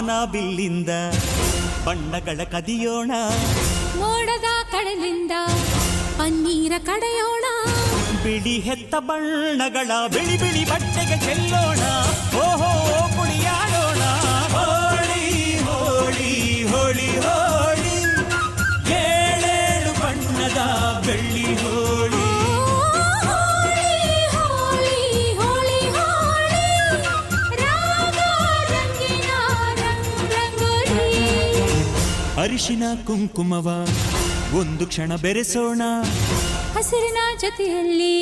ಕಾಮನ ಬಿಲ್ಲಿಂದ ಬಣ್ಣಗಳ ಕದಿಯೋಣ, ಮೋಡದ ಕಡಲಿಂದ ಪನ್ನೀರ ಕಡೆಯೋಣ, ಬಿಳಿ ಹೆತ್ತ ಬಣ್ಣಗಳ ಬಿಳಿ ಬಿಳಿ ಬಟ್ಟೆಗೆ ಚೆಲ್ಲೋಣ, ಓಹೋ ಕುಣಿಯಾಡೋಣ. ಹೋಳಿ ಹೋಳಿ ಹೋಳಿ ಹೋಳಿ, ಏಳೇಳು ಬಣ್ಣದ ಬೆಳ್ಳಿ ಹೋಳಿ. ಅರಿಶಿನ ಕುಂಕುಮವ ಒಂದು ಕ್ಷಣ ಬೆರೆಸೋಣ, ಹಸಿರಿನ ಜೊತೆಯಲ್ಲಿ